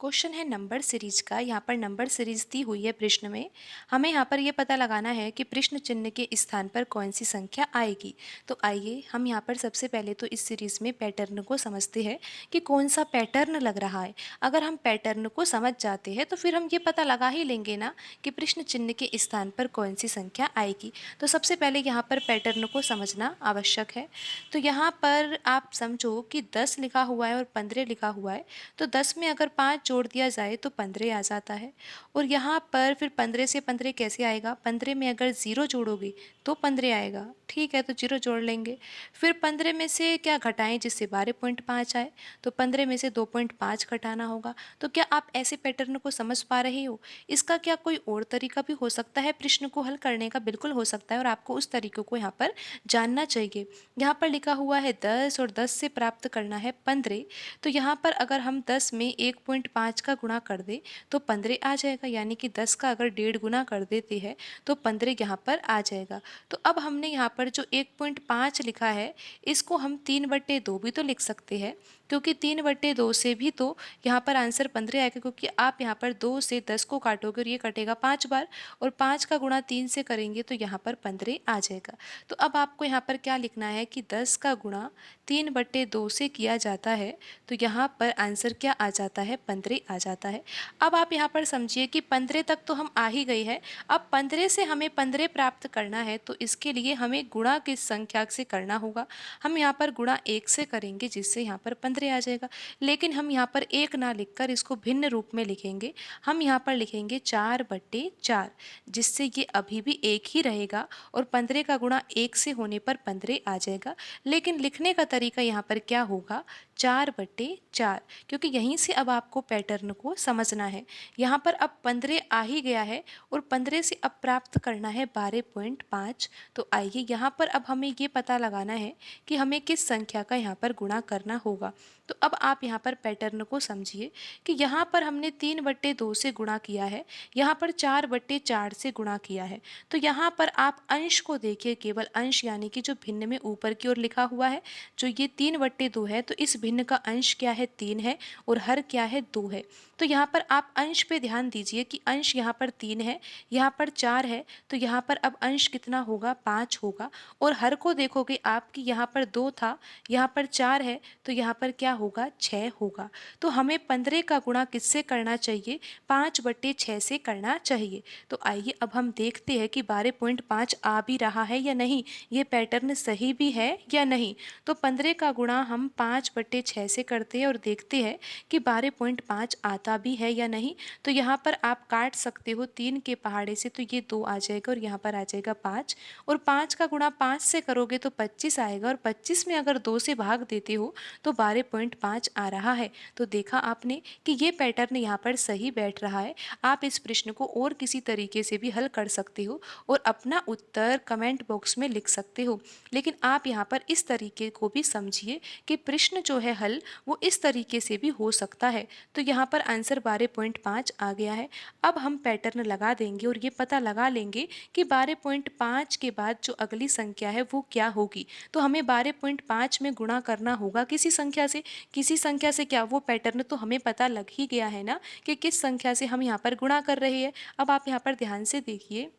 Question है number series का। यहाँ पर नंबर सीरीज दी हुई है प्रश्न में। हमें यहाँ पर ये पता लगाना है कि प्रश्न चिन्ह के स्थान पर कौन सी संख्या आएगी। तो आइए हम यहाँ पर सबसे पहले तो इस सीरीज में पैटर्न को समझते हैं कि कौन सा पैटर्न लग रहा है। अगर हम पैटर्न को समझ जाते हैं तो फिर हम ये पता लगा ही लेंगे ना कि प्रश्न चिन्ह के स्थान पर कौन सी संख्या आएगी। तो सबसे पहले यहाँ पर पैटर्न को समझना आवश्यक है। तो यहाँ पर आप समझो कि 10 लिखा हुआ है और 15 लिखा हुआ है। तो 10 में अगर 5 जोड़ दिया जाए तो 15 आ जाता है। और यहाँ पर फिर 15 से 15 कैसे आएगा, 15 में अगर 0 जोड़ोगे तो 15 आएगा। ठीक है, तो 0 जोड़ लेंगे। फिर 15 में से क्या घटाएं जिससे 12.5 आए, तो 15 में से 2.5 घटाना होगा। तो क्या आप ऐसे पैटर्न को समझ पा रहे हो? इसका क्या कोई और तरीका भी हो सकता है प्रश्न को हल करने का? बिल्कुल हो सकता है, और आपको उस तरीकों को यहाँ पर जानना चाहिए। यहाँ पर लिखा हुआ है 10 और 10 से प्राप्त करना है 15। तो यहाँ पर अगर हम 10 में 1.5 का गुणा कर दें तो 15 आ जाएगा, यानी कि 10 का अगर 1.5 गुना कर देते हैं तो 15 यहाँ पर आ जाएगा। तो अब हमने यहाँ पर जो 1.5 लिखा है इसको हम 3/2 भी तो लिख सकते हैं, क्योंकि 3/2 से भी तो यहाँ पर आंसर 15 आएगा, क्योंकि आप यहाँ पर 2 से 10 को काटोगे और ये कटेगा 5 बार, और 5 का गुणा 3 से करेंगे तो यहाँ पर 15 आ जाएगा। तो अब आपको यहाँ पर क्या लिखना है कि 10 का गुणा 3/2 से किया जाता है, तो यहाँ पर आंसर क्या आ जाता है, 15 आ जाता है। अब आप यहाँ पर समझिए कि 15 तक तो हम आ ही गए हैं। अब 15 से हमें 15 प्राप्त करना है, तो इसके लिए हमें गुणा किस संख्या से करना होगा। हम यहाँ पर गुणा 1 से करेंगे, जिससे यहाँ पर 15 आ जाएगा। लेकिन हम यहाँ पर 1 ना लिखकर इसको भिन्न रूप में लिखेंगे। हम यहाँ पर लिखेंगे 4/4, जिससे ये अभी भी 1 ही रहेगा, और 15 का गुणा 1 से होने पर 15 आ जाएगा। लेकिन लिखने का तरीका यहाँ पर क्या होगा, 4/4, क्योंकि यहीं से अब आपको पैटर्न को समझना है। यहाँ पर अब 15 आ ही गया है, और 15 से अब प्राप्त करना है 12.5। तो आइए यहाँ पर अब हमें ये पता लगाना है कि हमें किस संख्या का यहाँ पर गुणा करना होगा। तो अब आप यहाँ पर पैटर्न को समझिए कि यहाँ पर हमने 3/2 से गुणा किया है, यहाँ पर 4/4 से गुणा किया है। तो यहाँ पर आप अंश को देखिए, केवल अंश, यानी कि जो भिन्न में ऊपर की ओर लिखा हुआ है, जो ये 3/2 है, तो इस भिन्न का अंश क्या है, 3 है, और हर क्या है, 2 है। तो यहाँ पर आप अंश पे ध्यान दीजिए कि अंश यहाँ पर 3 है, यहाँ पर 4 है, तो यहाँ पर अब अंश कितना होगा, 5 होगा। और हर को देखोगे आप कि यहाँ पर 2 था, यहाँ पर 4 है, तो यहाँ पर क्या होगा, 6 होगा। तो हमें 15 का गुणा किससे करना चाहिए, 5/6 से करना चाहिए। तो आइए अब हम देखते हैं कि 12.5 आ भी रहा है या नहीं, ये पैटर्न सही भी है या नहीं। तो 15 का गुणा हम 5/6 से करते हैं और देखते हैं कि 12.5 आता भी है या नहीं। तो यहाँ पर आप काट सकते हो 3 के पहाड़े से, तो ये 2 आ जाएगा और यहाँ पर आ जाएगा 5, और 5 का गुणा 5 से करोगे तो 25 आएगा, और 25 में अगर 2 से भाग देते हो तो 12.5 आ रहा है। तो देखा आपने कि ये पैटर्न यहाँ पर सही बैठ रहा है। आप इस प्रश्न को और किसी तरीके से भी हल कर सकते हो और अपना उत्तर कमेंट बॉक्स में लिख सकते हो, लेकिन आप यहाँ पर इस तरीके को भी समझिए कि प्रश्न जो है हल वो इस तरीके से भी हो सकता है। तो यहाँ पर आंसर 12.5 आ गया है। अब हम पैटर्न लगा देंगे और ये पता लगा लेंगे कि 12.5 के बाद जो अगली संख्या है वो क्या होगी। तो हमें 12.5 में गुणा करना होगा किसी संख्या से। किसी संख्या से क्या, वो पैटर्न तो हमें पता लग ही गया है ना कि किस संख्या से हम यहाँ पर गुणा कर रहे हैं। अब आप यहाँ पर ध्यान से देखिए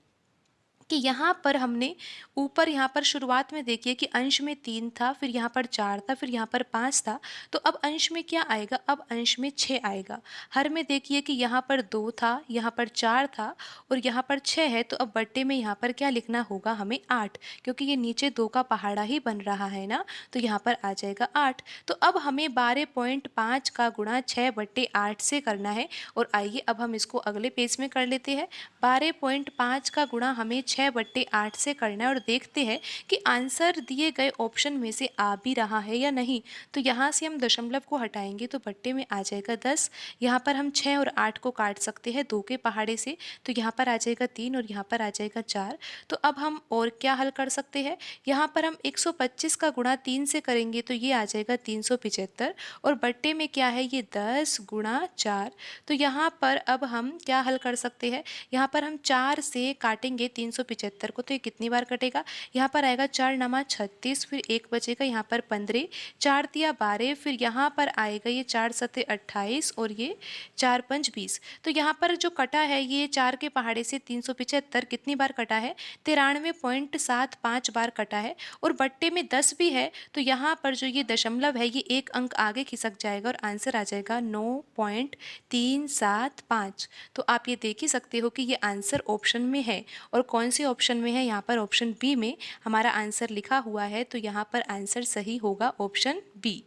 कि यहाँ पर हमने ऊपर यहाँ पर शुरुआत में देखिए कि अंश में 3 था, फिर यहाँ पर 4 था, फिर यहाँ पर 5 था। तो अब अंश में क्या आएगा, अब अंश में 6 आएगा। हर में देखिए कि यहाँ पर 2 था, यहाँ पर 4 था, और यहाँ पर 6 है। तो अब बट्टे में यहाँ पर क्या लिखना होगा हमें, 8, क्योंकि ये नीचे 2 का पहाड़ा ही बन रहा है ना, तो यहाँ पर आ जाएगा 8। तो अब हमें 12.5 का गुणा 6/8 से करना है। और आइए अब हम इसको अगले पेज में कर लेते हैं। 12.5 का गुणा हमें 6/8 से करना है, और देखते हैं कि आंसर दिए गए ऑप्शन में से आ भी रहा है या नहीं। तो यहाँ से हम दशमलव को हटाएंगे तो बट्टे में आ जाएगा 10। यहाँ पर हम 6 और 8 को काट सकते हैं 2 के पहाड़े से, तो यहाँ पर आ जाएगा 3 और यहाँ पर आ जाएगा 4। तो अब हम और क्या हल कर सकते हैं, यहाँ पर हम 125 का गुणा 3 से करेंगे तो ये आ जाएगा 375, और बट्टे में क्या है, ये 10 गुणा 4। तो यहाँ पर अब हम क्या हल कर सकते हैं, यहाँ पर हम 4 से काटेंगे 375 को, तो ये कितनी बार कटेगा? यहाँ पर आएगा 4 नमा 36, फिर 1 बचेगा यहाँ पर 15, 4 तिया 12, फिर यहाँ पर आएगा ये 4 सते 28 और ये 4 पंच 20। तो यहाँ पर जो कटा है ये 4 के पहाड़े से 375 कितनी बार कटा है? 93.75 बार कटा है। और बट्टे में 10 भी है, तो यहाँ पर जो ये दशमलव है ये एक अंक आगे खिसक जाएगा और आंसर आ जाएगा 9.375। तो आप ये देख ही सकते हो कि ये आंसर ऑप्शन में है। और कौन से ऑप्शन में है? यहाँ पर ऑप्शन बी में हमारा आंसर लिखा हुआ है, तो यहाँ पर आंसर सही होगा ऑप्शन बी।